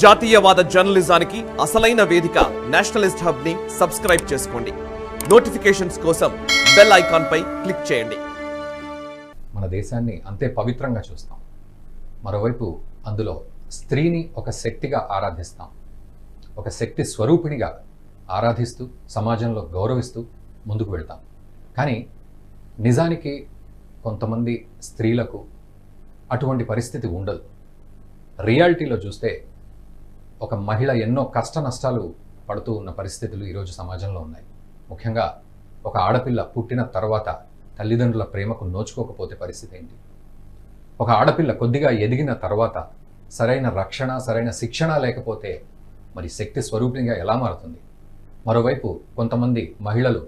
జాతీయవాద జర్నలిజానికి అసలైన వేదిక నేషనలిస్ట్ హబ్ ని సబ్స్క్రైబ్ చేసుకోండి. నోటిఫికేషన్స్ కోసం బెల్ ఐకాన్ పై క్లిక్ చేయండి. మన దేశాన్ని అంతే పవిత్రంగా చూస్తాం. మరోవైపు అందులో స్త్రీని ఒక శక్తిగా ఆరాధిస్తాం. ఒక శక్తి స్వరూపిణిగా ఆరాధిస్తూ సమాజంలో గౌరవిస్తూ ముందుకు వెళ్తాం. కానీ నిజానికి కొంతమంది స్త్రీలకు అటువంటి పరిస్థితి ఉండదు. రియాలిటీలో చూస్తే ఒక మహిళ ఎన్నో కష్ట నష్టాలు పడుతూ ఉన్న పరిస్థితులు ఈరోజు సమాజంలో ఉన్నాయి. ముఖ్యంగా ఒక ఆడపిల్ల పుట్టిన తర్వాత తల్లిదండ్రుల ప్రేమకు నోచుకోకపోతే పరిస్థితి ఏంటి? ఒక ఆడపిల్ల కొద్దిగా ఎదిగిన తర్వాత సరైన రక్షణ, సరైన శిక్షణ లేకపోతే మరి శక్తి స్వరూపిణిగా ఎలా మారుతుంది? మరోవైపు కొంతమంది మహిళలు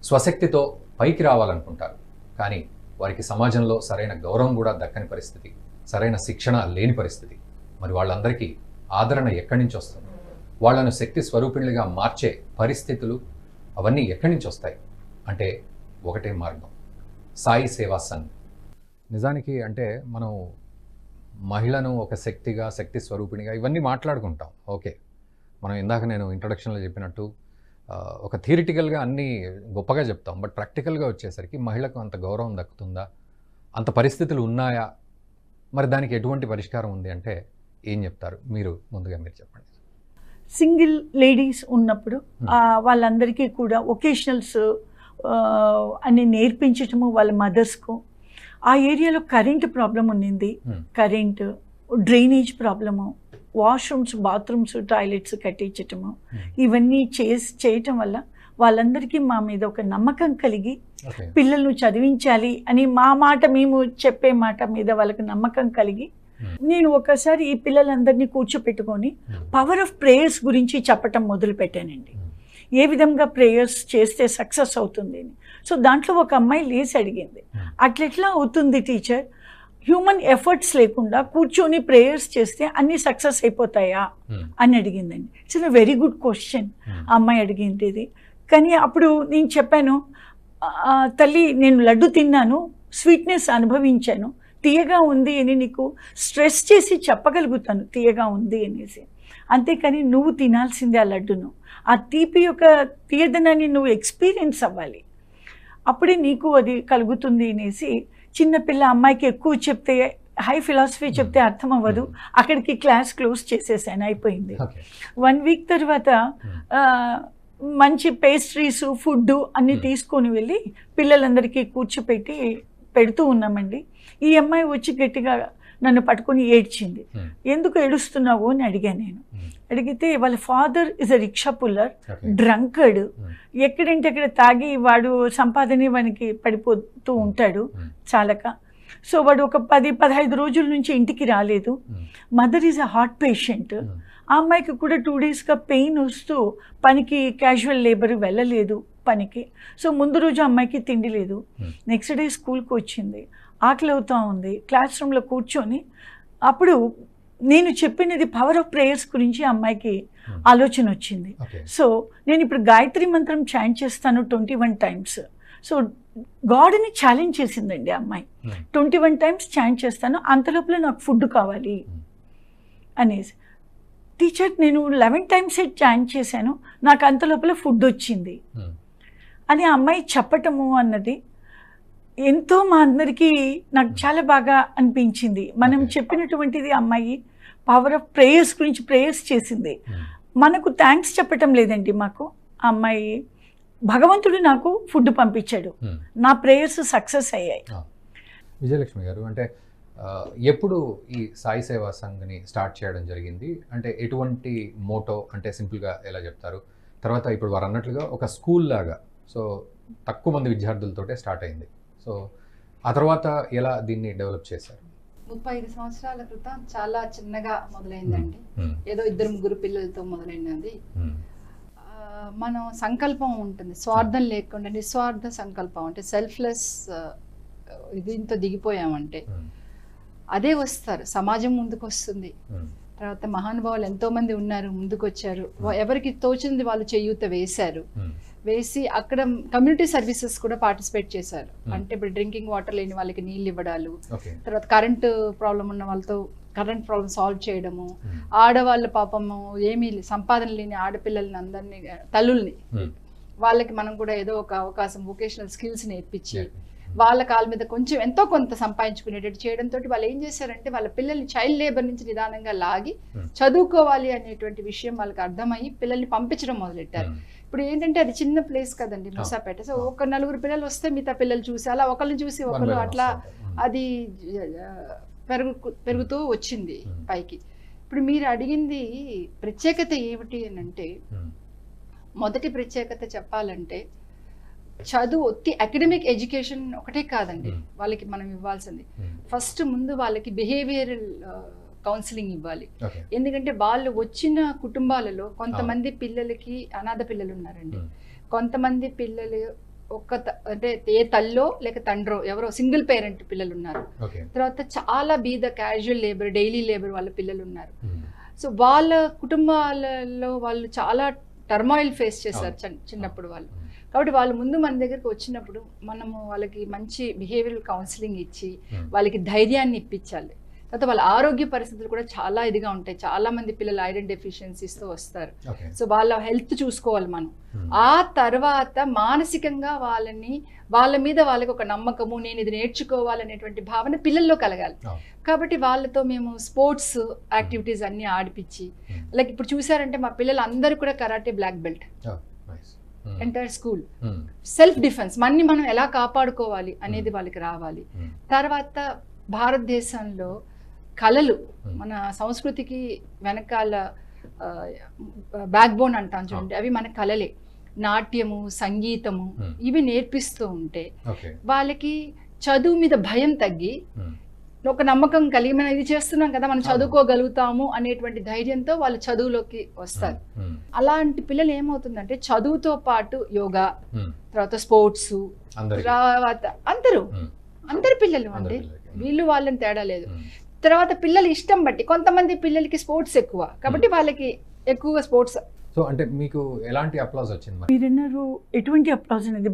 స్వశక్తితో పైకి రావాలనుకుంటారు. కానీ వారికి సమాజంలో సరైన గౌరవం కూడా దక్కని పరిస్థితి, సరైన శిక్షణ లేని పరిస్థితి. మరి వాళ్ళందరికీ ఆదరణ ఎక్కడి నుంచి వస్తుంది? వాళ్ళను శక్తి స్వరూపిణులుగా మార్చే పరిస్థితులు అవన్నీ ఎక్కడి నుంచి వస్తాయి? అంటే ఒకటే మార్గం, సాయి సేవా సంఘ్. నిజానికి అంటే మనం మహిళను ఒక శక్తిగా, శక్తి స్వరూపిణిగా ఇవన్నీ మాట్లాడుకుంటాం. ఓకే, మనం ఇందాక నేను ఇంట్రొడక్షన్లో చెప్పినట్టు ఒక థియరిటికల్గా అన్నీ గొప్పగా చెప్తాం. బట్ ప్రాక్టికల్గా వచ్చేసరికి మహిళకు అంత గౌరవం దక్కుతుందా? అంత పరిస్థితులు ఉన్నాయా? మరి దానికి ఎటువంటి పరిష్కారం ఉంది అంటే ఏం చెప్తారు? ముందుగా మీరు చెప్పండి. సింగిల్ లేడీస్ ఉన్నప్పుడు వాళ్ళందరికీ కూడా ఒకేషనల్స్ అని నేర్పించటము వాళ్ళ మదర్స్కు. ఆ ఏరియాలో కరెంట్ ప్రాబ్లం ఉన్నింది. Current, drainage problem, washrooms, bathrooms, toilets కట్టించటము, ఇవన్నీ చేయటం వల్ల వాళ్ళందరికీ మా మీద ఒక నమ్మకం కలిగి పిల్లలను చదివించాలి అని మేము చెప్పే మాట మీద వాళ్ళకి నమ్మకం కలిగి నేను ఒకసారి ఈ పిల్లలందరినీ కూర్చోపెట్టుకొని పవర్ ఆఫ్ ప్రేయర్స్ గురించి చెప్పటం మొదలుపెట్టానండి. ఏ విధంగా ప్రేయర్స్ చేస్తే సక్సెస్ అవుతుంది అని. సో దాంట్లో ఒక అమ్మాయి లేచి అడిగింది, అట్లెట్లా అవుతుంది టీచర్, హ్యూమన్ ఎఫర్ట్స్ లేకుండా కూర్చొని ప్రేయర్స్ చేస్తే అన్నీ సక్సెస్ అయిపోతాయా అని అడిగిందండి. It's a very good question ఆ అమ్మాయి అడిగింది ఇది. కానీ అప్పుడు నేను చెప్పాను, తల్లి నేను లడ్డు తిన్నాను, స్వీట్నెస్ అనుభవించాను, తీయగా ఉంది అని నీకు స్ట్రెస్ చేసి చెప్పగలుగుతాను తీయగా ఉంది అనేసి. అంతేకాని నువ్వు తినాల్సిందే ఆ లడ్డును, ఆ తీపి యొక్క తీయదనాన్ని నువ్వు ఎక్స్పీరియన్స్ అవ్వాలి, అప్పుడే నీకు అది కలుగుతుంది అనేసి. చిన్నపిల్ల అమ్మాయికి ఎక్కువ చెప్తే, హై ఫిలాసఫీ చెప్తే అర్థం అవ్వదు, అక్కడికి క్లాస్ క్లోజ్ చేసేసాను, అయిపోయింది. 1 వీక్ తర్వాత మంచి పేస్ట్రీస్, ఫుడ్ అన్నీ తీసుకొని వెళ్ళి పిల్లలందరికీ కూర్చోపెట్టి పెడుతూ ఉన్నామండి. ఈ అమ్మాయి వచ్చి గట్టిగా నన్ను పట్టుకొని ఏడ్చింది. ఎందుకు ఏడుస్తున్నావు అని అడిగాను నేను. అడిగితే వాళ్ళ father is a rickshaw puller, drunkard, ఎక్కడంటే అక్కడ తాగి వాడు సంపాదన వానికి పడిపోతూ ఉంటాడు చాలక. సో వాడు ఒక 10-15 రోజుల నుంచి ఇంటికి రాలేదు. Mother is a heart patient. ఆ అమ్మాయికి కూడా 2 డేస్గా పెయిన్ వస్తూ పనికి, క్యాజువల్ లేబర్ వెళ్ళలేదు పనికి. సో ముందు రోజు అమ్మాయికి తిండి లేదు. నెక్స్ట్ డే స్కూల్కి వచ్చింది, ఆకలి అవుతూ ఉంది, క్లాస్ రూమ్లో కూర్చొని. అప్పుడు నేను చెప్పినది పవర్ ఆఫ్ ప్రేయర్స్ గురించి అమ్మాయికి ఆలోచన వచ్చింది. సో నేను ఇప్పుడు గాయత్రి మంత్రం చాంట్ చేస్తాను 21 టైమ్స్. సో గాడ్ని ఛాలెంజ్ చేసిందండి ఆ అమ్మాయి. 21 టైమ్స్ చాంట్ చేస్తాను, అంతలోపల నాకు ఫుడ్ కావాలి అనేసి. టీచర్ నేను 11 టైమ్స్ చాంట్ చేశాను, నాకు అంతలోపల ఫుడ్ వచ్చింది అని ఆ అమ్మాయి చెప్పటము అన్నది ఎంతో మా అందరికీ నాకు చాలా బాగా అనిపించింది. మనం చెప్పినటువంటిది అమ్మాయి పవర్ ఆఫ్ ప్రేయర్స్ గురించి ప్రేయర్స్ చేసింది. మనకు థ్యాంక్స్ చెప్పటం లేదండి, మాకు ఆ అమ్మాయి భగవంతుడు నాకు ఫుడ్ పంపించాడు, నా ప్రేయర్స్ సక్సెస్ అయ్యాయి. విజయలక్ష్మి గారు, అంటే ఎప్పుడు ఈ సాయి సేవా సంఘ్ని స్టార్ట్ చేయడం జరిగింది? అంటే ఎటువంటి మోటో, అంటే సింపుల్గా ఎలా చెప్తారు? తర్వాత ఇప్పుడు వారు అన్నట్లుగా ఒక స్కూల్ లాగా, సో తక్కువ మంది విద్యార్థులతోటే స్టార్ట్ అయింది. సో ఆ తర్వాత ఎలా దీన్ని డెవలప్ చేశారు? 35 సంవత్సరాల క్రితం చాలా చిన్నగా మొదలైందండి. ఏదో 2-3 పిల్లలతో మొదలైనది. మనం సంకల్పం ఉంటుంది, స్వార్థం లేకుండా నిస్వార్థ సంకల్పం, అంటే సెల్ఫ్లెస్ దీంతో దిగిపోయామంటే అదే వస్తారు, సమాజం ముందుకు వస్తుంది. తర్వాత మహానుభావులు ఎంతో మంది ఉన్నారు, ముందుకు వచ్చారు, ఎవరికి తోచింది వాళ్ళు చేయూత వేశారు. వేసి అక్కడ కమ్యూనిటీ సర్వీసెస్ కూడా పార్టిసిపేట్ చేశారు. అంటే ఇప్పుడు డ్రింకింగ్ వాటర్ లేని వాళ్ళకి నీళ్ళు ఇవ్వడాలు, తర్వాత కరెంటు ప్రాబ్లం ఉన్న వాళ్ళతో కరెంట్ ప్రాబ్లమ్ సాల్వ్ చేయడము, ఆడవాళ్ళ పాపము ఏమీ సంపాదన లేని ఆడపిల్లల్ని అందరినీ తల్లుల్ని వాళ్ళకి మనం కూడా ఏదో ఒక అవకాశం వొకేషనల్ స్కిల్స్ నేర్పించి వాళ్ళ కాళ్ళ మీద కొంచెం ఎంతో కొంత సంపాదించుకునేటట్టు చేయడంతో వాళ్ళు ఏం చేశారంటే వాళ్ళ పిల్లల్ని చైల్డ్ లేబర్ నుంచి నిదానంగా లాగి చదువుకోవాలి అనేటువంటి విషయం వాళ్ళకి అర్థమయ్యి పిల్లల్ని పంపించడం మొదలెట్టారు. ఇప్పుడు ఏంటంటే అది చిన్న ప్లేస్ కదండి మూసాపేట. సో ఒక 4 పిల్లలు వస్తే మిగతా పిల్లలు చూసి అలా ఒకరిని చూసి ఒకరు అట్లా అది పెరుగుతూ వచ్చింది పైకి. ఇప్పుడు మీరు అడిగింది ప్రత్యేకత ఏమిటి అని అంటే, మొదటి ప్రత్యేకత చెప్పాలంటే చదువు అకాడమిక్ ఎడ్యుకేషన్ ఒకటే కాదండి వాళ్ళకి మనం ఇవ్వాల్సింది. ఫస్ట్ ముందు వాళ్ళకి బిహేవియరల్ కౌన్సిలింగ్ ఇవ్వాలి. ఎందుకంటే వాళ్ళు వచ్చిన కుటుంబాలలో కొంతమంది పిల్లలకి అనాథ పిల్లలు ఉన్నారండి, కొంతమంది పిల్లలు అంటే ఏ తల్లో లేక తండ్రో ఎవరో సింగిల్ పేరెంట్ పిల్లలు ఉన్నారు, తర్వాత చాలా బీద క్యాజువల్ లేబర్ డైలీ లేబర్ వాళ్ళ పిల్లలు ఉన్నారు. సో వాళ్ళ కుటుంబాలలో వాళ్ళు చాలా టర్మాయిల్ ఫేస్ చేశారు చిన్నప్పుడు వాళ్ళు. కాబట్టి వాళ్ళు ముందు మన దగ్గరికి వచ్చినప్పుడు మనము వాళ్ళకి మంచి బిహేవియరల్ కౌన్సిలింగ్ ఇచ్చి వాళ్ళకి ధైర్యాన్ని ఇప్పించాలి. తర్వాత వాళ్ళ ఆరోగ్య పరిస్థితులు కూడా చాలా ఇదిగా ఉంటాయి. చాలా మంది పిల్లలు ఐరన్ డెఫిషియన్సీస్తో వస్తారు. సో వాళ్ళ హెల్త్ చూసుకోవాలి మనం. ఆ తర్వాత మానసికంగా వాళ్ళ మీద వాళ్ళకి ఒక నమ్మకము, నేను ఇది నేర్చుకోవాలనేటువంటి భావన పిల్లల్లో కలగాలి. కాబట్టి వాళ్ళతో మేము స్పోర్ట్స్ యాక్టివిటీస్ అన్ని ఆడిపించి, లైక్ ఇప్పుడు చూసారంటే మా పిల్లలు అందరూ కూడా karate black belt, entire school. Self defence మనం ఎలా కాపాడుకోవాలి అనేది వాళ్ళకి రావాలి. తర్వాత భారతదేశంలో కళలు మన సంస్కృతికి వెనకాల బ్యాక్ బోన్ అంటాం చూడండి, అవి మన కళలే. నాట్యము, సంగీతము ఇవి నేర్పిస్తూ ఉంటే వాళ్ళకి చదువు మీద భయం తగ్గి ఒక నమ్మకం కలిగి మనం ఇది చేస్తున్నాం కదా మనం చదువుకోగలుగుతాము అనేటువంటి ధైర్యంతో వాళ్ళు చదువులోకి వస్తారు. అలాంటి పిల్లలు ఏమవుతుందంటే చదువుతో పాటు యోగా, తర్వాత స్పోర్ట్స్, తర్వాత అందరు పిల్లలు అండి, వీళ్ళు వాళ్ళని తేడా లేదు. తర్వాత పిల్లలు ఇష్టం బట్టి కొంతమంది పిల్లలకి స్పోర్ట్స్ ఎక్కువ కాబట్టి వాళ్ళకి ఎక్కువగా స్పోర్ట్స్. సో అంటే మీకు ఎలాంటి అప్లాజ్ వచ్చింది? మీరన్నారు ఎటువంటి అప్లాజ్ అనేది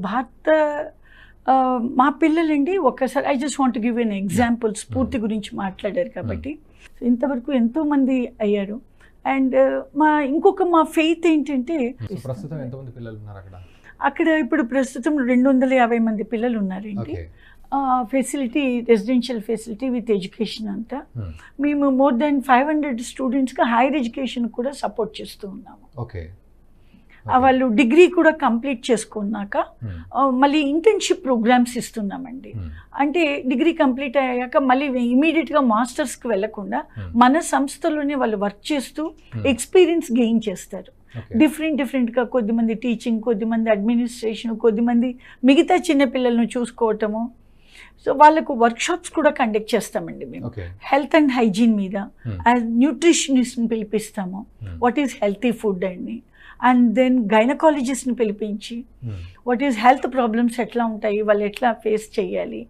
మా పిల్లలండి. ఒక్కసారి I just want give an example, స్ఫూర్తి గురించి మాట్లాడారు కాబట్టి ఇంతవరకు ఎంతోమంది అయ్యారు. అండ్ మా ఫెయిత్ ఏంటంటే ప్రస్తుతం ఎంతమంది పిల్లలు ఉన్నారు అక్కడ? అక్కడ ఇప్పుడు ప్రస్తుతం 250 మంది పిల్లలు ఉన్నారండి. Facility, residential facility with education అంతా. మేము మోర్ దెన్ 500 స్టూడెంట్స్కి హైయర్ ఎడ్యుకేషన్ కూడా సపోర్ట్ చేస్తూ ఉన్నాము. వాళ్ళు డిగ్రీ కూడా కంప్లీట్ చేసుకున్నాక మళ్ళీ ఇంటర్న్షిప్ ప్రోగ్రామ్స్ ఇస్తున్నామండి. అంటే డిగ్రీ కంప్లీట్ అయ్యాక మళ్ళీ ఇమీడియట్గా మాస్టర్స్కి వెళ్లకుండా మన సంస్థలోనే వాళ్ళు వర్క్ చేస్తూ ఎక్స్పీరియన్స్ గెయిన్ చేస్తారు. డిఫరెంట్గా కొద్దిమంది టీచింగ్, కొద్దిమంది అడ్మినిస్ట్రేషన్, కొద్దిమంది మిగతా చిన్నపిల్లలను చూసుకోవటము. సో వాళ్ళకు వర్క్షాప్స్ కూడా కండక్ట్ చేస్తామండి మేము. హెల్త్ అండ్ హైజీన్ మీద న్యూట్రిషనిస్ట్ని పిలిపిస్తాము, వాట్ ఈజ్ హెల్తీ ఫుడ్ అని. అండ్ దెన్ గైనకాలజిస్ట్ని పిలిపించి వాట్ ఈజ్ హెల్త్ ప్రాబ్లమ్స్ ఎట్లా ఉంటాయి, వాళ్ళు ఎట్లా ఫేస్ చేయాలి,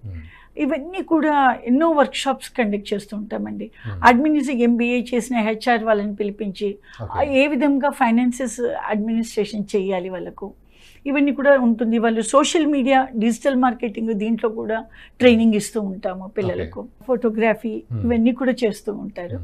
ఇవన్నీ కూడా ఎన్నో వర్క్షాప్స్ కండక్ట్ చేస్తూ ఉంటామండి. అడ్మినిస్ట్రేషన్ MBA చేసిన HR వాళ్ళని పిలిపించి ఏ విధంగా ఫైనాన్సెస్ అడ్మినిస్ట్రేషన్ చేయాలి వాళ్ళకు, ఇవన్నీ కూడా ఉంటుంది. వాళ్ళు సోషల్ మీడియా, డిజిటల్ మార్కెటింగ్ దీంట్లో కూడా ట్రైనింగ్ ఇస్తూ ఉంటాము పిల్లలకు. ఫోటోగ్రఫీ ఇవన్నీ కూడా చేస్తూ ఉంటారు.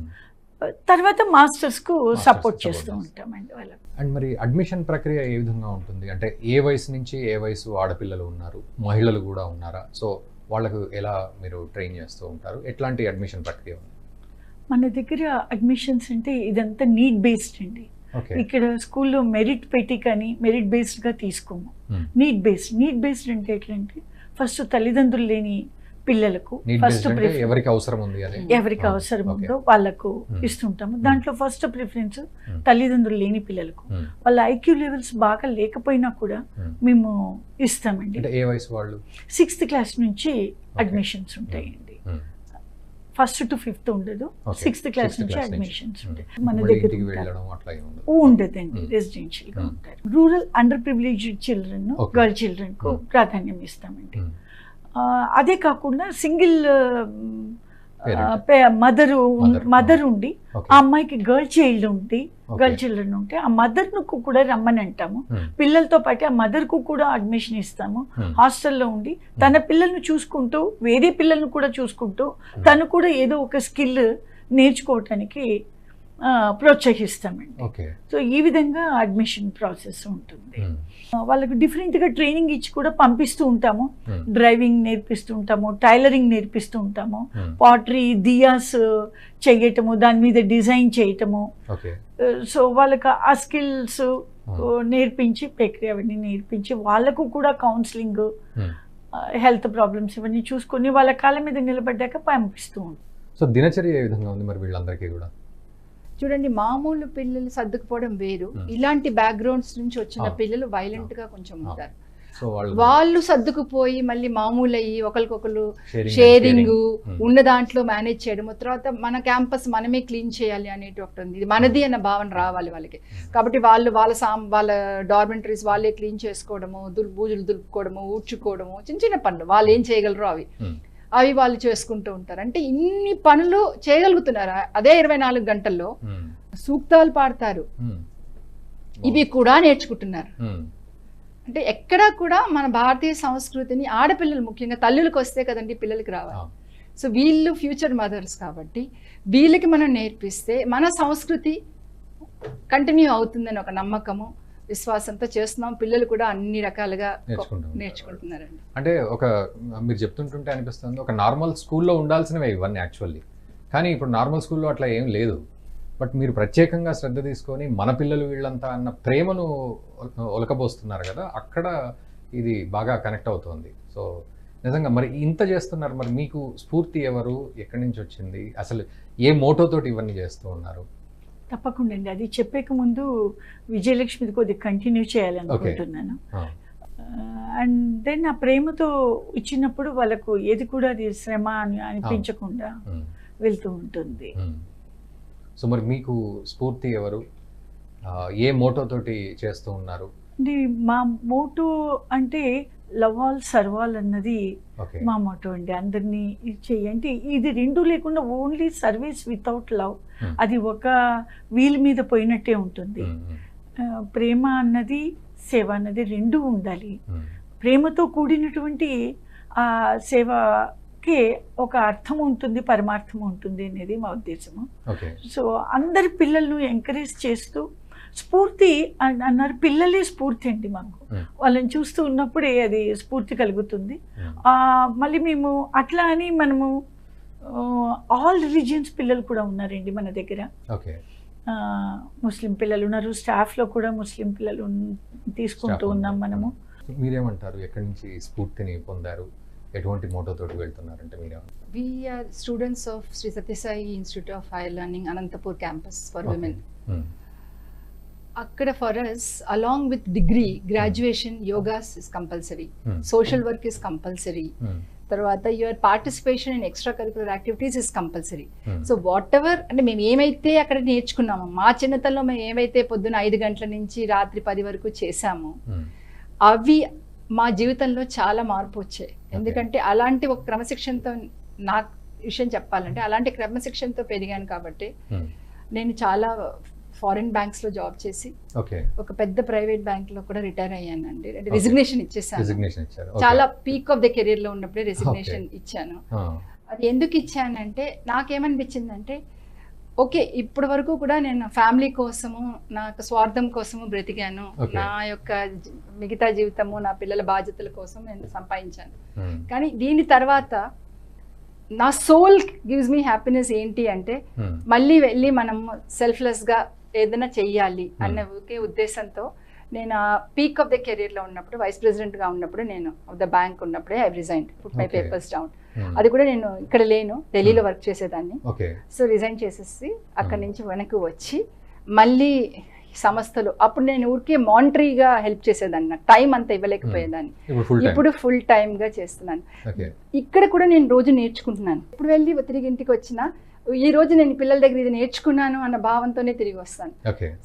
తర్వాత మాస్టర్స్కు సపోర్ట్ చేస్తూ ఉంటామండి వాళ్ళకు. అండ్ మరి అడ్మిషన్ ప్రక్రియ ఏ విధంగా ఉంటుంది? అంటే ఏ వయసు నుంచి ఏ వయసు ఆడపిల్లలు ఉన్నారు, మహిళలు కూడా ఉన్నారా? సో వాళ్ళకు ఎలా మీరు ట్రైన్ చేస్తూ ఉంటారు? ఎట్లాంటి అడ్మిషన్ ప్రక్రియ ఉంది మన దగ్గర? అడ్మిషన్స్ అంటే ఇదంతా నీడ్ బేస్డ్ అండి. ఇక్కడ స్కూల్లో మెరిట్ పెట్టి కానీ మెరిట్ బేస్డ్గా తీసుకోము. నీడ్ బేస్డ్ అంటే ఎట్లంటే ఫస్ట్ తల్లిదండ్రులు లేని పిల్లలకు ఫస్ట్ ఎవరికి అవసరం ఉందో వాళ్ళకు ఇస్తుంటాము. దాంట్లో ఫస్ట్ ప్రిఫరెన్స్ తల్లిదండ్రులు లేని పిల్లలకు. వాళ్ళ IQ లెవెల్స్ బాగా లేకపోయినా కూడా మేము ఇస్తామండి. 6th క్లాస్ నుంచి అడ్మిషన్స్ ఉంటాయండి. 1st to 5th ఉండదు, 6th క్లాస్ నుంచి అడ్మిషన్స్ ఉంటాయి మన దగ్గర. ఉండదండి, రెసిడెన్షియల్గా ఉంటారు. Rural underprivileged children, girl చిల్డ్రన్కు ప్రాధాన్యం ఇస్తామండి. అదే కాకుండా సింగిల్ మదర్ ఉండి ఆ అమ్మాయికి గర్ల్ చిల్డ్రన్ ఉంటే ఆ మదర్ను కూడా రమ్మని అంటాము. పిల్లలతో పాటు ఆ మదర్కు కూడా అడ్మిషన్ ఇస్తాము. హాస్టల్లో ఉండి తన పిల్లల్ని చూసుకుంటూ వేరే పిల్లల్ని కూడా చూసుకుంటూ తను కూడా ఏదో ఒక స్కిల్ నేర్చుకోవటానికి ప్రోత్సహిస్తామండి. ఓకే. సో ఈ విధంగా అడ్మిషన్ ప్రాసెస్ ఉంటుంది. వాళ్ళకు డిఫరెంట్గా ట్రైనింగ్ ఇచ్చి కూడా పంపిస్తూ ఉంటాము. డ్రైవింగ్ నేర్పిస్తూ ఉంటాము, టైలరింగ్ నేర్పిస్తూ ఉంటాము, పాటరీ దియాస్ చేయటము, దాని మీద డిజైన్ చేయటము. సో వాళ్ళకి ఆ స్కిల్స్ నేర్పించి ప్రక్రియ అవన్నీ నేర్పించి వాళ్ళకు కూడా కౌన్సిలింగ్, హెల్త్ ప్రాబ్లమ్స్ ఇవన్నీ చూసుకొని వాళ్ళ కాళ్ళ మీద నిలబడ్డాక పంపిస్తూ ఉంటాం. సో దినచర్య ఏ విధంగా ఉంది మరి వీళ్ళందరికీ కూడా? చూడండి, మామూలు పిల్లలు సర్దుకుపోవడం వేరు, ఇలాంటి బ్యాక్గ్రౌండ్స్ నుంచి వచ్చిన పిల్లలు వైలెంట్ గా కొంచెం ఉంటారు. వాళ్ళు సర్దుకుపోయి మళ్ళీ మామూలు అయ్యి ఒకరికొకరు షేరింగ్ ఉన్న దాంట్లో మేనేజ్ చేయడం, తర్వాత మన క్యాంపస్ మనమే క్లీన్ చేయాలి అనేది ఒకటి ఉంది. ఇది మనది అన్న భావన రావాలి వాళ్ళకి. కాబట్టి వాళ్ళు వాళ్ళ డార్మెంటరీస్ వాళ్ళే క్లీన్ చేసుకోవడము, బూజులు దులుపుకోవడము, ఊడ్చుకోవడము, చిన్న చిన్న పనులు వాళ్ళు ఏం చేయగలరో అవి వాళ్ళు చేసుకుంటూ ఉంటారు. అంటే ఇన్ని పనులు చేయగలుగుతున్నారు అదే 24 గంటల్లో. సూక్తాలు పాడతారు, ఇవి కూడా నేర్చుకుంటున్నారు. అంటే ఎక్కడా కూడా మన భారతీయ సంస్కృతిని ఆడపిల్లలు, ముఖ్యంగా తల్లులకు వస్తే కదండి పిల్లలకి రావాలి. సో వీళ్ళు ఫ్యూచర్ మదర్స్ కాబట్టి వీళ్ళకి మనం నేర్పిస్తే మన సంస్కృతి కంటిన్యూ అవుతుందని ఒక నమ్మకము, విశ్వాసంతో చేస్తున్నాం. పిల్లలు కూడా అన్ని రకాలుగా నేర్చుకుంటున్నారండి. అంటే మీరు చెప్తుంటుంటే అనిపిస్తుంది ఒక నార్మల్ స్కూల్లో ఉండాల్సినవే ఇవన్నీ యాక్చువల్లీ, కానీ ఇప్పుడు నార్మల్ స్కూల్లో అట్లా ఏం లేదు. బట్ మీరు ప్రత్యేకంగా శ్రద్ధ తీసుకొని మన పిల్లలు వీళ్ళంతా అన్న ప్రేమను ఒలకబోస్తున్నారు కదా, అక్కడ ఇది బాగా కనెక్ట్ అవుతుంది. సో నిజంగా మరి ఇంత చేస్తున్నారు, మరి మీకు స్ఫూర్తి ఎవరు, ఎక్కడి నుంచి వచ్చింది, అసలు ఏ మోటోతోటి ఇవన్నీ చేస్తూ ఉన్నారు? తప్పకుండా అండి, అది చెప్పేక ముందు విజయలక్ష్మిది కొద్దిగా కంటిన్యూ చేయాలనుకుంటున్నాను. అండ్ దెన్ ఆ ప్రేమతో ఇచ్చినప్పుడు వాళ్ళకు ఏది కూడా అది శ్రమ అని అనిపించకుండా వెళ్తూ ఉంటుంది. సో మరి మీకు స్ఫూర్తి ఎవరు, ఏ మోటోతోటి చేస్తూ ఉన్నారు? అంటే మా మోటో అంటే లవ్ ఆల్ సర్వ్ ఆల్ అన్నది మా మోటో అండి. అందరినీ చెయ్యండి, ఇది రెండు లేకుండా ఓన్లీ సర్వీస్ వితౌట్ లవ్ అది ఒక వీల్ మీద పోయినట్టే ఉంటుంది. ప్రేమ అన్నది సేవ అన్నది రెండు ఉండాలి. ప్రేమతో కూడినటువంటి ఆ సేవకే ఒక అర్థం ఉంటుంది, పరమార్థం ఉంటుంది అనేది మా ఉద్దేశము. సో అందరి పిల్లలను ఎంకరేజ్ చేస్తూ స్ఫూర్తి అన్నారు, పిల్లలే స్ఫూర్తి అండి మాకు. వాళ్ళని చూస్తూ ఉన్నప్పుడే అది స్ఫూర్తి కలుగుతుంది. మళ్ళీ మేము అట్లా అని మనము ఆల్ రిలీజియన్స్ పిల్లలు కూడా ఉన్నారండి మన దగ్గర. ముస్లిం పిల్లలు ఉన్నారు, స్టాఫ్లో కూడా ముస్లిం పిల్లలు తీసుకుంటూ ఉన్నాం మనము. మీరేమంటారు, ఎక్కడి నుంచి స్ఫూర్తిని పొందారు, ఎటువంటి మోటోతోటి వెళ్తున్నారంటే మీరు? We are students of Sri Sathya Sai Institute of Higher Learning, Anantapur campus for women. Akkada for us, along with degree, graduation, yogas is compulsory, social work is compulsory, tarvata your participation in extracurricular activities is compulsory. So whatever అంటే మేము ఏమైతే అక్కడ నేర్చుకున్నామో, మా చిన్నతనంలో మేము ఏమైతే పొద్దున 5 గంటల నుంచి రాత్రి 10 వరకు చేసామో అవి మా జీవితంలో చాలా మార్పు వచ్చాయి. ఎందుకంటే అలాంటి ఒక క్రమశిక్షణతో, నాకు విషయం చెప్పాలంటే అలాంటి క్రమశిక్షణతో పెరిగాను కాబట్టి నేను చాలా ఫారిన్ బ్యాంక్స్ లో జాబ్ చేసి ఒక పెద్ద ప్రైవేట్ బ్యాంక్ లో కూడా రిటైర్ అయ్యానండి. అంటే రిజిగ్నేషన్ ఇచ్చేసాను. చాలా పీక్ ఆఫ్ ద కెరీర్ లో ఉన్నప్పుడే రిజిగ్నేషన్ ఇచ్చాను. అది ఎందుకు ఇచ్చానంటే నాకేమనిపించిందంటే, ఓకే ఇప్పటి వరకు కూడా నేను ఫ్యామిలీ కోసము, నాకు స్వార్థం కోసము బ్రతికాను. నా యొక్క మిగతా జీవితము, నా పిల్లల బాధ్యతల కోసం నేను సంపాదించాను. కానీ దీని తర్వాత నా సోల్ గివ్స్ మీ హ్యాపీనెస్ ఏంటి అంటే, మళ్ళీ వెళ్ళి మనం సెల్ఫ్లెస్ గా ఏదైనా చెయ్యాలి అన్న ఒకే ఉద్దేశంతో నేను ఆ పీక్ ఆఫ్ ద కెరీర్ లో ఉన్నప్పుడు, వైస్ ప్రెసిడెంట్ గా ఉన్నప్పుడు, నేను ఆఫ్ ద బ్యాంక్ ఉన్నప్పుడే I resigned, put my papers down. అది కూడా నేను ఇక్కడ లేను, ఢిల్లీలో వర్క్ చేసేదాన్ని. సో రిజైన్ చేసేసి అక్కడి నుంచి వెనక్కి వచ్చి మళ్ళీ సంస్థలు, అప్పుడు నేను ఊరికే మానిటరీగా హెల్ప్ చేసేదాన్ని, నాకు టైం అంతా ఇవ్వలేకపోయేదాన్ని. ఇప్పుడు ఫుల్ టైమ్ గా చేస్తున్నాను. ఇక్కడ కూడా నేను రోజు నేర్చుకుంటున్నాను. ఇప్పుడు వెళ్ళి తిరిగి ఇంటికి వచ్చినా ఈ రోజు నేను పిల్లల దగ్గర ఇది నేర్చుకున్నాను అన్న భావంతోనే తిరిగి వస్తాను.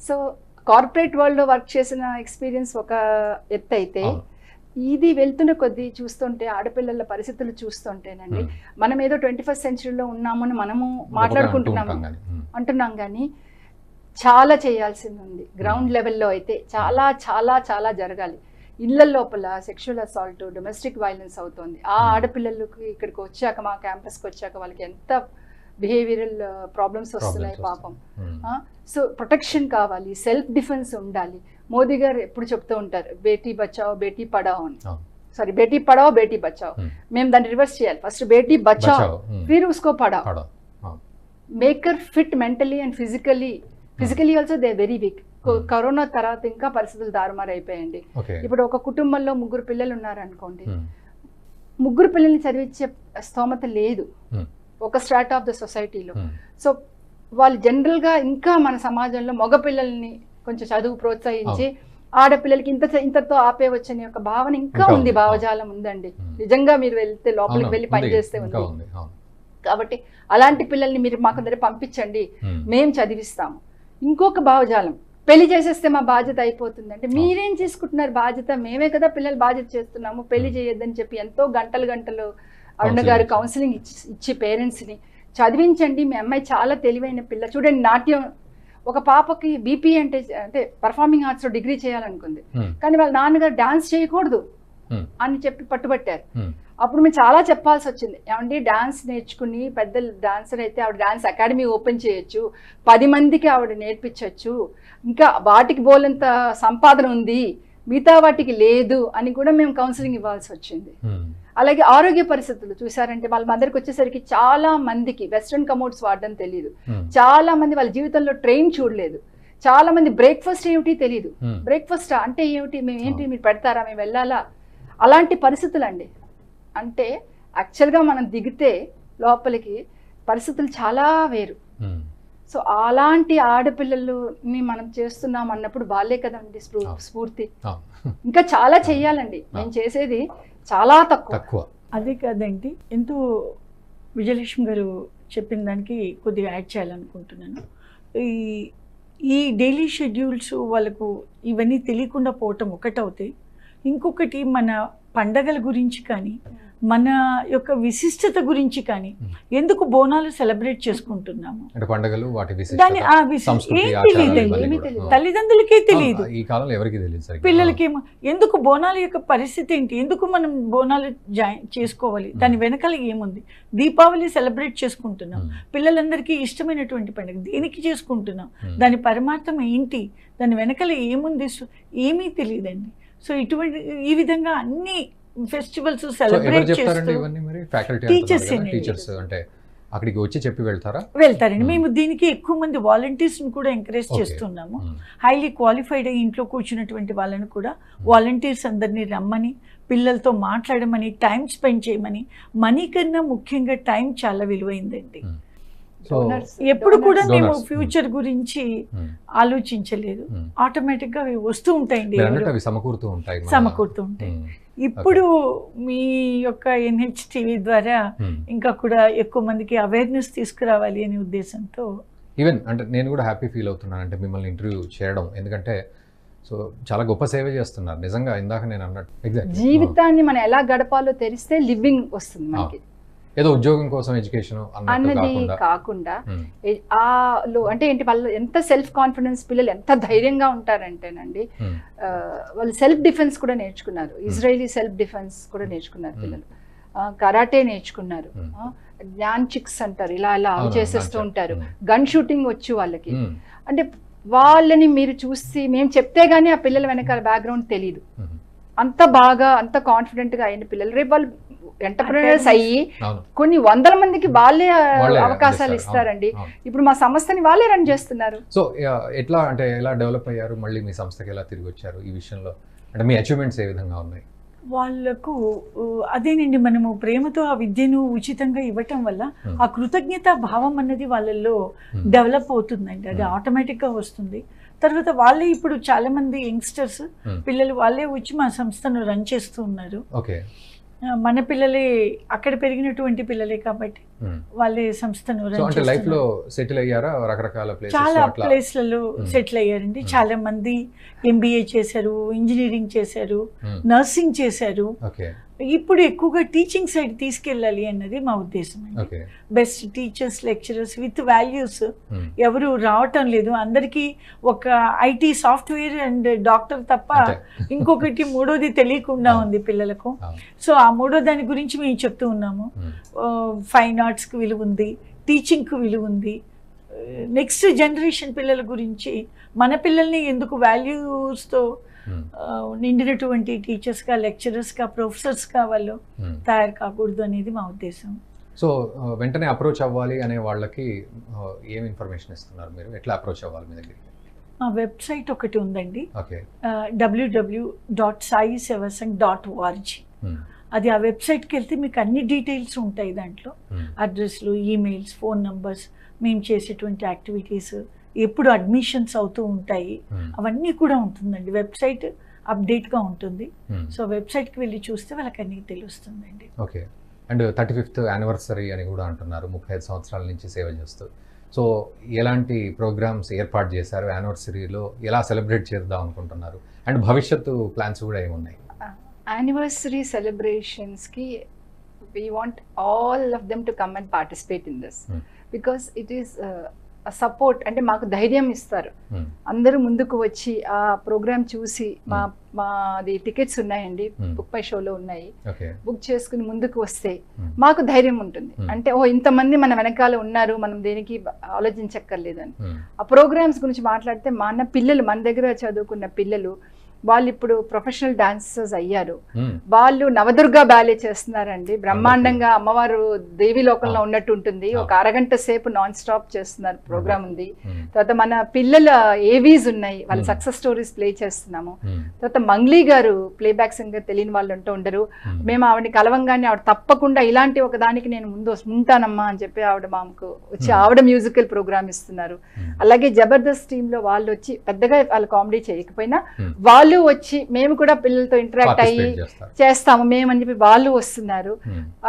సో కార్పొరేట్ వరల్డ్ లో వర్క్ చేసిన ఎక్స్పీరియన్స్ ఒక ఎత్తు అయితే, ఇది వెళ్తున్న కొద్దీ చూస్తుంటే ఆడపిల్లల పరిస్థితులు చూస్తుంటేనండి, మనం ఏదో 21st సెంచరీలో ఉన్నామని మనము మాట్లాడుకుంటున్నాము అంటున్నాం, కానీ చాలా చేయాల్సింది ఉంది. గ్రౌండ్ లెవెల్లో అయితే చాలా చాలా చాలా జరగాలి. ఇళ్ల లోపల సెక్షువల్ అసాల్ట్, డొమెస్టిక్ వైలెన్స్ అవుతుంది. ఆ ఆడపిల్లలకి ఇక్కడికి వచ్చాక, మా క్యాంపస్కి వచ్చాక వాళ్ళకి ఎంత బిహేవియరల్ ప్రాబ్లమ్స్ వస్తున్నాయి పాపం. సో ప్రొటెక్షన్ కావాలి, సెల్ఫ్ డిఫెన్స్ ఉండాలి. మోదీ గారు ఎప్పుడు చెప్తూ ఉంటారు బేటీ బచావో బేటీ పడావో అని. సారీ, బేటీ పడావో బేటీ బచావో. మేము దాన్ని రివర్స్ చేయాలి. ఫస్ట్ బేటీ బచావో ఫిర్ ఉస్కో పడావో. Make her fit mentally and physically also they very weak. Corona తర్వాత ఇంకా పరిస్థితులు దారుమారు అయిపోయాయండి. ఇప్పుడు ఒక కుటుంబంలో 3 పిల్లలు ఉన్నారనుకోండి, 3 పిల్లల్ని చదివించే స్తోమత లేదు ఒక స్ట్రాట్ ఆఫ్ ద సొసైటీలో. సో వాళ్ళు జనరల్గా ఇంకా మన సమాజంలో మగ పిల్లల్ని కొంచెం చదువు ప్రోత్సహించి ఆడపిల్లలకి ఇంతతో ఆపేవచ్చని ఒక భావన ఇంకా ఉంది, భావజాలం ఉందండి. నిజంగా మీరు వెళ్తే లోపలికి వెళ్ళి పనిచేస్తే ఉంది. కాబట్టి అలాంటి పిల్లల్ని మీరు మాకు దగ్గర పంపించండి, మేము చదివిస్తాము. ఇంకొక భావజాలం, పెళ్లి చేసేస్తే మా బాధ్యత అయిపోతుందంటే మీరేం చేసుకుంటున్నారు బాధ్యత? మేమే కదా పిల్లలు బాధ్యత చేస్తున్నాము. పెళ్లి చేయొద్దని చెప్పి ఎంతో గంటలు అరుణ గారు కౌన్సిలింగ్ ఇచ్చి పేరెంట్స్ని చదివించండి. మీ అమ్మాయి చాలా తెలివైన పిల్ల. చూడండి, నాట్యం ఒక పాపకి బీపీ అంటే పర్ఫార్మింగ్ ఆర్ట్స్లో డిగ్రీ చేయాలనుకుంది, కానీ వాళ్ళ నాన్నగారు డాన్స్ చేయకూడదు అని చెప్పి పట్టుబట్టారు. అప్పుడు మేము చాలా చెప్పాల్సి వచ్చింది, ఏమండి డాన్స్ నేర్చుకుని పెద్ద డాన్సర్ అయితే ఆవిడ డాన్స్ అకాడమీ ఓపెన్ చేయొచ్చు, 10 మందికి ఆవిడ నేర్పించవచ్చు, ఇంకా వాటికి బోలంత సంపాదన ఉంది, మిగతా వాటికి లేదు అని కూడా మేము కౌన్సిలింగ్ ఇవ్వాల్సి వచ్చింది. అలాగే ఆరోగ్య పరిస్థితులు చూసారంటే వాళ్ళ మదర్కి వచ్చేసరికి చాలా మందికి వెస్ట్రన్ కమోడ్స్ వాడడం తెలియదు, చాలా మంది వాళ్ళ జీవితంలో ట్రైన్ చూడలేదు, చాలా మంది బ్రేక్ఫాస్ట్ ఏమిటి తెలియదు. బ్రేక్ఫాస్ట్ అంటే ఏమిటి, మేము ఏంటి మీరు పెడతారా, మేము వెళ్ళాలా, అలాంటి పరిస్థితులు అండి. అంటే యాక్చువల్గా మనం దిగితే లోపలికి పరిస్థితులు చాలా వేరు. సో అలాంటి ఆడపిల్లలని మనం చేస్తున్నాం అన్నప్పుడు వాళ్ళే కదండి స్ఫూర్తి. ఇంకా చాలా చెయ్యాలండి, మేము చేసేది చాలా తక్కువ. అదే కాదండి, ఎంతో విజయలక్ష్మి గారు చెప్పిన దానికి కొద్దిగా యాడ్ చేయాలనుకుంటున్నాను. ఈ డైలీ షెడ్యూల్స్ వాళ్ళకు ఇవన్నీ తెలియకుండా పోవటం ఒకటవుతాయి. ఇంకొకటి మన పండగల గురించి కానీ మన యొక్క విశిష్టత గురించి కానీ ఎందుకు బోనాలు సెలబ్రేట్ చేసుకుంటున్నాము, దాని తల్లిదండ్రులకే తెలియదు, పిల్లలకేమో ఎందుకు బోనాల యొక్క పరిస్థితి ఏంటి, ఎందుకు మనం బోనాలు చేసుకోవాలి, దాని వెనకాల ఏముంది. దీపావళి సెలబ్రేట్ చేసుకుంటున్నాం, పిల్లలందరికీ ఇష్టమైనటువంటి పండుగ, దేనికి చేసుకుంటున్నాం, దాని పరమార్థం ఏంటి, దాని వెనకాల ఏముంది, ఏమీ తెలియదండి. సో ఇటువంటి ఈ విధంగా అన్ని ఫెస్టివల్స్ సెలబ్రేట్ చేస్తూ అక్కడికి వచ్చి చెప్పి వెళ్తారండి. మేము దీనికి ఎక్కువ మంది వాలంటీర్స్ కూడా ఎంకరేజ్ చేస్తున్నాము. హైలీ క్వాలిఫైడ్ అయ్యి ఇంట్లో కూర్చున్నటువంటి వాళ్ళని కూడా వాలంటీర్స్ అందరినీ రమ్మని, పిల్లలతో మాట్లాడమని, టైం స్పెండ్ చేయమని. మనీ కన్నా ముఖ్యంగా టైం చాలా విలువైందండి. ఎప్పుడు కూడా మేము ఫ్యూచర్ గురించి ఆలోచించలేదు, ఆటోమేటిక్ గా అవి వస్తూ ఉంటాయండి, సమకూరుతూ ఉంటాయి. ఇప్పుడు మీ యొక్క NHTV ద్వారా ఇంకా కూడా ఎక్కువ మందికి అవేర్నెస్ తీసుకురావాలి అనే ఉద్దేశంతో ఈవెన్ అంటే నేను కూడా హ్యాపీ ఫీల్ అవుతున్నాను అంటే మిమ్మల్ని ఇంటర్వ్యూ చేయడం. ఎందుకంటే సో చాలా గొప్ప సేవ చేస్తున్నారు నిజంగా. ఇందాక నేను అన్నట్టు జీవితాన్ని మనం ఎలా గడపాలో తెలిస్తే లివింగ్ వస్తుంది మనకి. ఏదో ఉద్యోగం కోసం ఎడ్యుకేషన్ అన్నది కాకుండా అంటే ఏంటి, వాళ్ళు ఎంత సెల్ఫ్ కాన్ఫిడెన్స్, పిల్లలు ఎంత ధైర్యంగా ఉంటారంటేనండి, వాళ్ళు సెల్ఫ్ డిఫెన్స్ కూడా నేర్చుకున్నారు. ఇజ్రాయలీ సెల్ఫ్ డిఫెన్స్ కూడా నేర్చుకున్నారు పిల్లలు, కరాటే నేర్చుకున్నారు, జ్ఞాన్ చిక్స్ అంటారు, ఇలా చేసేస్తూ ఉంటారు, గన్ షూటింగ్ వచ్చు వాళ్ళకి. అంటే వాళ్ళని మీరు చూసి మేము చెప్తే గానీ ఆ పిల్లల వెనకాల బ్యాక్గ్రౌండ్ తెలియదు. అంత బాగా అంత కాన్ఫిడెంట్ గా అయిన పిల్లలు రేపు వాళ్ళు ఎంటర్ప్రెనర్స్ అయ్యి కొన్ని 100 మందికి వాళ్ళే అవకాశాలు ఇస్తారండి. ఇప్పుడు మా సంస్థని వాళ్ళే రన్ చేస్తున్నారు. సో ఎట్లా అంటే ఎలా డెవలప్ అయ్యారు, మళ్ళీ మీ సంస్థకి ఎలా తిరిగి వచ్చారు ఈ విషయంలో, అంటే మీ అచీవ్మెంట్స్ ఏ విధంగా ఉన్నాయి? వాళ్ళకు అదేనండి, మనము ప్రేమతో ఆ విద్యను ఉచితంగా ఇవ్వటం వల్ల ఆ కృతజ్ఞత భావం అన్నది వాళ్ళల్లో డెవలప్ అవుతుందండి. అది ఆటోమేటిక్గా వస్తుంది. తర్వాత వాళ్ళే ఇప్పుడు చాలా మంది యంగ్స్టర్స్ పిల్లలు వాళ్ళే వచ్చి మా సంస్థను రన్ చేస్తూ ఉన్నారు. మన పిల్లలే అక్కడ పెరిగినటువంటి పిల్లలే కాబట్టి వాళ్ళే సంస్థను లైఫ్ లో సెటిల్ అయ్యారా, రకరకాల చాలా ప్లేస్లలో సెటిల్ అయ్యారండి. చాలా మంది MBA చేశారు, ఇంజనీరింగ్ చేశారు, నర్సింగ్ చేశారు. ఇప్పుడు ఎక్కువగా టీచింగ్ సైడ్ తీసుకెళ్ళాలి అన్నది మా ఉద్దేశం. Best teachers, lecturers with values ఎవరు రావటం లేదు. అందరికీ ఒక IT సాఫ్ట్వేర్ అండ్ డాక్టర్ తప్ప ఇంకొకటి మూడోది తెలియకుండా ఉంది పిల్లలకు. సో ఆ మూడో దాని గురించి మేము చెప్తూ ఉన్నాము. ఫైన్ ఆర్ట్స్కి విలువ ఉంది, టీచింగ్కి విలువ ఉంది. నెక్స్ట్ జనరేషన్ పిల్లల గురించి మన పిల్లల్ని ఎందుకు వాల్యూస్తో నిండినటువంటి టీచర్స్గా, లెక్చరర్స్గా, ప్రొఫెసర్స్గా వాళ్ళు తయారు కాకూడదు అనేది మా ఉద్దేశం. సో వెంటనే అప్రోచ్ అవ్వాలి అనే వాళ్ళకి ఏం ఇన్ఫర్మేషన్ ఇస్తున్నారు మీరు? ఎట్లా అప్రోచ్ అవ్వాలి మీ దగ్గరికి? మా వెబ్సైట్ ఒకటి ఉందండి, ఓకే, www.saisevasang.org. అది ఆ వెబ్సైట్కి వెళ్తే మీకు అన్ని డీటెయిల్స్ ఉంటాయి. దాంట్లో అడ్రస్లు, ఈమెయిల్స్, ఫోన్ నంబర్స్, మేము చేసేటువంటి యాక్టివిటీస్, ఎప్పుడు అడ్మిషన్స్ అవుతూ ఉంటాయి, అవన్నీ కూడా ఉంటుందండి. వెబ్సైట్ అప్డేట్గా ఉంటుంది. సో వెబ్సైట్కి వెళ్ళి చూస్తే వాళ్ళకి అన్నీ తెలుస్తుందండి. ఓకే. అండ్ 35th యానివర్సరీ అని కూడా అంటున్నారు, 35 సంవత్సరాల నుంచి సేవ చేస్తూ. సో ఎలాంటి ప్రోగ్రామ్స్ ఏర్పాటు చేశారు? యానివర్సరీలో ఎలా సెలబ్రేట్ చేద్దాం అనుకుంటున్నారు? అండ్ భవిష్యత్తు ప్లాన్స్ కూడా ఏమున్నాయి? యానివర్సరీ సెలబ్రేషన్స్కి we want all of them to come and participate in this because it is a support. అంటే మాకు ధైర్యం ఇస్తారు. అందరూ ముందుకు వచ్చి ఆ ప్రోగ్రామ్ చూసి మాది టికెట్స్ ఉన్నాయండి, బుక్ మై షోలో ఉన్నాయి, బుక్ చేసుకుని ముందుకు వస్తే మాకు ధైర్యం ఉంటుంది. అంటే ఇంతమంది మన వెనకాల ఉన్నారు, మనం దేనికి ఆలోచించక్కర్లేదు అని. ఆ ప్రోగ్రామ్స్ గురించి మాట్లాడితే మన పిల్లలు, మన దగ్గర చదువుకున్న పిల్లలు, వాళ్ళు ఇప్పుడు ప్రొఫెషనల్ డాన్సర్స్ అయ్యారు. వాళ్ళు నవదుర్గా బ్యాలే చేస్తున్నారండి, బ్రహ్మాండంగా. అమ్మవారు దేవి లోకంలో ఉన్నట్టు ఉంటుంది. ఒక అరగంట సేపు నాన్ స్టాప్ చేస్తున్నారు, ప్రోగ్రామ్ ఉంది. తర్వాత మన పిల్లల ఏవీస్ ఉన్నాయి, వాళ్ళ సక్సెస్ స్టోరీస్ ప్లే చేస్తున్నాము. తర్వాత మంగ్లీ గారు ప్లేబ్యాక్ సింగర్, తెలియని వాళ్ళు ఉండరు. మేము ఆవిడని కలవంగానే ఆవిడ తప్పకుండా ఇలాంటి ఒక దానికి నేను ముందు ఉంటానమ్మా అని చెప్పి ఆవిడ మాకు వచ్చి ఆవిడ మ్యూజికల్ ప్రోగ్రామ్ ఇస్తున్నారు. అలాగే జబర్దస్త్ టీంలో వాళ్ళు వచ్చి పెద్దగా వాళ్ళు కామెడీ చేయకపోయినా వాళ్ళు వచ్చి మేము కూడా పిల్లలతో ఇంటరాక్ట్ అయ్యి చేస్తాము మేము అని చెప్పి వాళ్ళు వస్తున్నారు.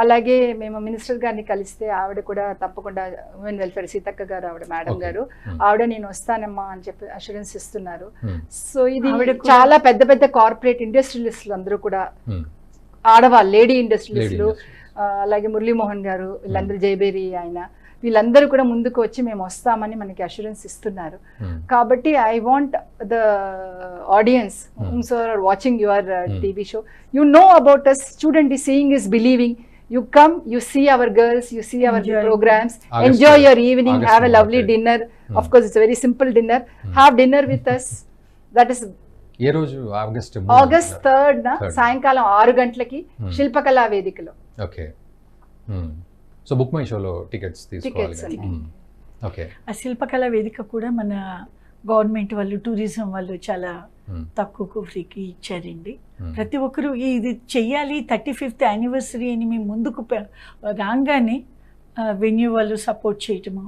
అలాగే మేము మినిస్టర్ గారిని కలిస్తే ఆవిడ కూడా తప్పకుండా ఉమెన్ వెల్ఫేర్ సీతక్క గారు, ఆవిడ మేడం గారు, ఆవిడ నేను వస్తానమ్మా అని చెప్పి అష్యూరెన్స్ ఇస్తున్నారు. సో ఇది చాలా పెద్ద పెద్ద కార్పొరేట్ ఇండస్ట్రియలిస్టులు అందరూ కూడా ఆడవాళ్ళు, లేడీ ఇండస్ట్రియలిస్టులు, అలాగే మురళీమోహన్ గారు, వీళ్ళందరూ, జయబేరి ఆయన, వీళ్ళందరూ కూడా ముందుకు వచ్చి మేము వస్తామని మనకి అష్యూరెన్స్ ఇస్తున్నారు. కాబట్టి I want the audience are watching your TV show, you know about us. చూడండి, seeing is believing. You come, you see our girls, you see our programs, enjoy your evening, have a lovely dinner. Of course, it's a very simple dinner. Have dinner with us. That is ఏ రోజు? August 3rd సాయంకాలం 6 గంటలకి శిల్పకళా వేదికలో. Okay. So book my షోలో tickets తీసుకోవాలి. Okay. ఆ శిల్పకళా వేదిక కూడా మన గవర్నమెంట్ వాళ్ళు, టూరిజం వాళ్ళు చాలా తక్కువకు ఫ్రీకి ఇచ్చారండి. ప్రతి ఒక్కరూ ఇది చెయ్యాలి, 35th యానివర్సరీ అని మేము ముందుకు రాగానే వెన్యూ వాళ్ళు సపోర్ట్ చేయటము,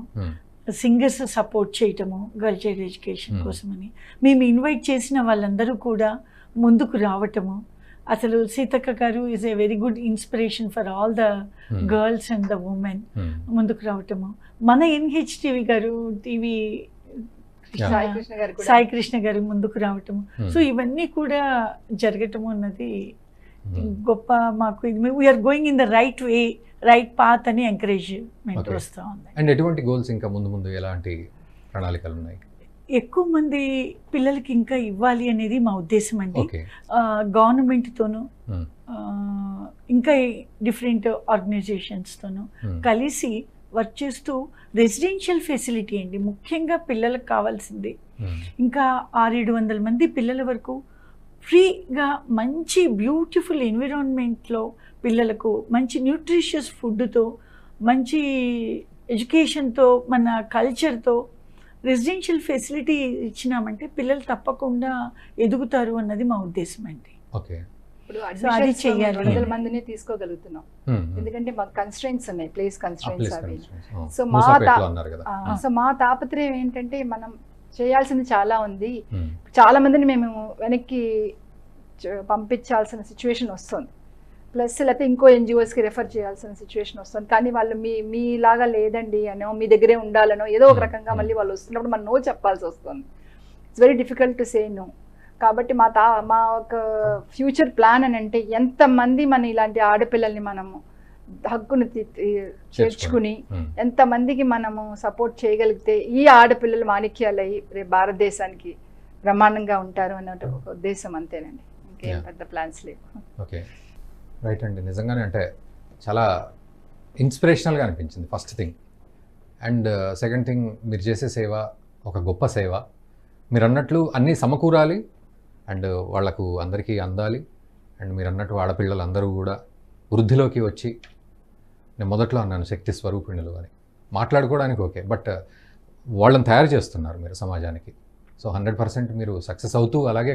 సింగర్స్ సపోర్ట్ చేయటము, గర్ల్ చైల్డ్ ఎడ్యుకేషన్ కోసమని మేము ఇన్వైట్ చేసిన వాళ్ళందరూ కూడా ముందుకు రావటము. అసలు సీతక్క గారు is a very good inspiration for all the girls and the women. ముందుకు రావటము, మన NHTV గారు, టీవీ సాయి కృష్ణ గారు ముందుకు రావటము. సో ఇవన్నీ కూడా జరగటము అన్నది గొప్ప. మాకు we're going in the right way, right path అని ఎంకరేజ్మెంట్ వస్తూ ఉంది. అండ్ ఎటువంటి గోల్స్ ఇంకా ముందు ముందు ఎలాంటి ప్రణాళికలు ఉన్నాయి? ఎక్కువ మంది పిల్లలకి ఇంకా ఇవ్వాలి అనేది మా ఉద్దేశం అండి. గవర్నమెంట్తోనూ ఇంకా డిఫరెంట్ ఆర్గనైజేషన్స్తోనూ కలిసి వర్క్ చేస్తూ రెసిడెన్షియల్ ఫెసిలిటీ అండి ముఖ్యంగా పిల్లలకు కావాల్సింది. ఇంకా 600-700 మంది పిల్లల వరకు ఫ్రీగా మంచి బ్యూటిఫుల్ ఎన్విరాన్మెంట్లో పిల్లలకు మంచి న్యూట్రిషియస్ ఫుడ్తో, మంచి ఎడ్యుకేషన్తో, మన కల్చర్తో రెసిడెన్షియల్ ఫెసిలిటీ ఇచ్చినామంటే పిల్లలు తప్పకుండా ఎదుగుతారు అన్నది మా ఉద్దేశం అండి. ఓకే. ఇప్పుడు అది చేయాలి, 100 మందిని తీసుకోగలుగుతున్నాం. ఎందుకంటే మాకు కన్స్ట్రెయింట్స్ ఉన్నాయి, ప్లేస్ కన్స్ట్రెయింట్స్ అవి. సో మా తాపత్రయం ఏంటంటే మనం చేయాల్సింది చాలా ఉంది. చాలా మందిని మేము వెనక్కి పంపించాల్సిన సిచ్యువేషన్ వస్తుంది, ప్లస్ లేకపోతే ఇంకో NGOsకి రెఫర్ చేయాల్సిన సిచ్యువేషన్ వస్తుంది. కానీ వాళ్ళు మీలాగా లేదండి అనో, మీ దగ్గరే ఉండాలనో, ఏదో ఒక రకంగా మళ్ళీ వాళ్ళు వస్తున్నప్పుడు మనం నో చెప్పాల్సి వస్తుంది. It's very difficult to say no. కాబట్టి మా ఒక ఫ్యూచర్ ప్లాన్ అని అంటే ఎంతమంది మన ఇలాంటి ఆడపిల్లల్ని మనము హక్కును చేర్చుకుని ఎంతమందికి మనము సపోర్ట్ చేయగలిగితే ఈ ఆడపిల్లలు మాణిక్యాలై రేపు భారతదేశానికి బ్రహ్మాండంగా ఉంటారు అన్న ఒక ఉద్దేశం, అంతేనండి. ఇంకేం పెద్ద ప్లాన్స్ లేవు. ఓకే, రైట్ అండి. నిజంగానే అంటే చాలా ఇన్స్పిరేషనల్గా అనిపించింది. First thing and second thing, మీరు చేసే సేవ ఒక గొప్ప సేవ. మీరు అన్నట్లు అన్నీ సమకూరాలి అండ్ వాళ్లకు అందరికీ అందాలి. అండ్ మీరు అన్నట్టు ఆడపిల్లలు అందరూ కూడా వృద్ధిలోకి వచ్చి, నేను మొదట్లో అన్నాను శక్తి స్వరూపిణులు అని, మాట్లాడుకోవడానికి ఓకే, బట్ వాళ్ళని తయారు చేస్తున్నారు మీరు సమాజానికి. సో 100% మీరు సక్సెస్ అవుతూ అలాగే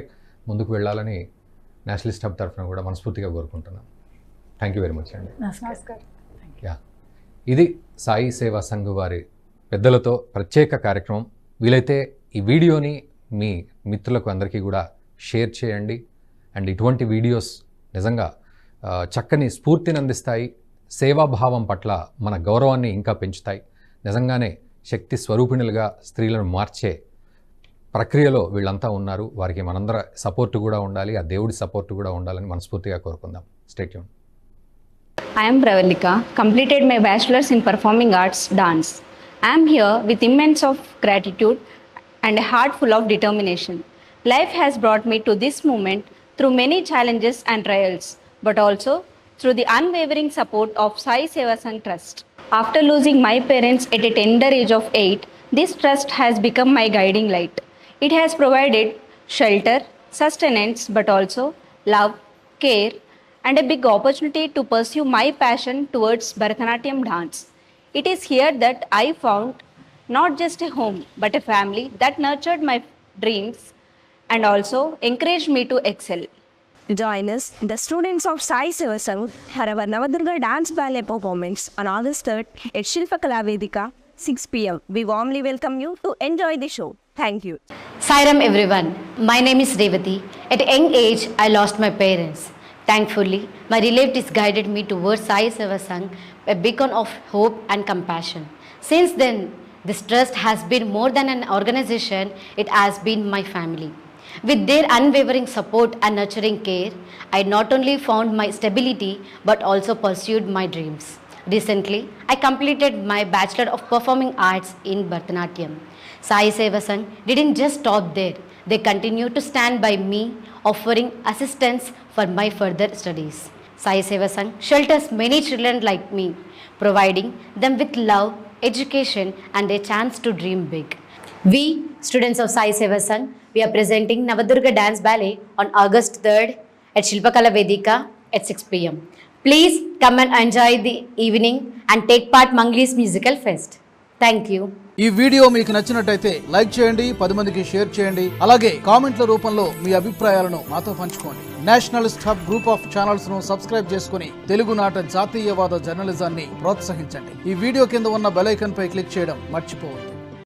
ముందుకు వెళ్ళాలని నేషనలిస్ట్ హబ్ తరఫున కూడా మనస్ఫూర్తిగా కోరుకుంటున్నాను. థ్యాంక్ యూ వెరీ మచ్ అండి. నమస్కారం. యా, ఇది సాయి సేవా సంఘ్ వారి పెద్దలతో ప్రత్యేక కార్యక్రమం. వీలైతే ఈ వీడియోని మీ మిత్రులకు అందరికీ కూడా షేర్ చేయండి. అండ్ ఇటువంటి వీడియోస్ నిజంగా చక్కని స్ఫూర్తిని అందిస్తాయి, సేవాభావం పట్ల మన గౌరవాన్ని ఇంకా పెంచుతాయి. నిజంగానే శక్తి స్వరూపిణులుగా స్త్రీలను మార్చే ప్రక్రియలో వీళ్ళంతా ఉన్నారు. వారికి మనందరి సపోర్టు కూడా ఉండాలి, ఆ దేవుడి సపోర్టు కూడా ఉండాలని మనస్ఫూర్తిగా కోరుకుందాం. Stay tune. I am Pravalika, completed my bachelor's in performing arts dance. I am here with immense of gratitude and a heart full of determination. Life has brought me to this moment through many challenges and trials, but also through the unwavering support of Sai Seva Sangh Trust. After losing my parents at a tender age of 8, this trust has become my guiding light. It has provided shelter, sustenance, but also love, care, and a big opportunity to pursue my passion towards Bharatanatyam dance. It is here that I found not just a home, but a family that nurtured my dreams and also encouraged me to excel. Join us, the students of Sai Seva Sangh, for our Navadurga dance ballet performance on August 3rd at Shilpakala Vedika, 6 p.m. We warmly welcome you to enjoy the show. Thank you. Sairam everyone, my name is Revati. At a young age, I lost my parents. Thankfully, my relatives guided me towards Sai Seva Sangh, a beacon of hope and compassion. Since then, this trust has been more than an organization, it has been my family. With their unwavering support and nurturing care, I not only found my stability but also pursued my dreams. Recently, I completed my Bachelor of Performing Arts in Bharatanatyam. Sai Seva Sangh didn't just stop there. They continue to stand by me, offering assistance for my further studies. Sai Seva Sangh shelters many children like me, providing them with love, education, and a chance to dream big. We, students of Sai Seva Sangh, we are presenting Navadurga Dance Ballet on August 3rd at Shilpakala Vedika at 6 p.m. Please come and enjoy the evening and take part Mangli's Musical Fest. Thank you. ఈ video మీకు నచ్చినట్టయితే like చేయండి, 10 మందికి share చేయండి. అలాగే కామెంట్ల రూపంలో మీ అభిప్రాయాలను మాతో పంచుకోండి. Nationalist hub group of channels ను సబ్స్క్రైబ్ చేసుకుని తెలుగునాట జాతీయవాద జర్నలిజాన్ని ప్రోత్సహించండి. ఈ వీడియో కింద ఉన్న బెల్ ఐకాన్ పై క్లిక్ చేయడం మర్చిపోవద్దు.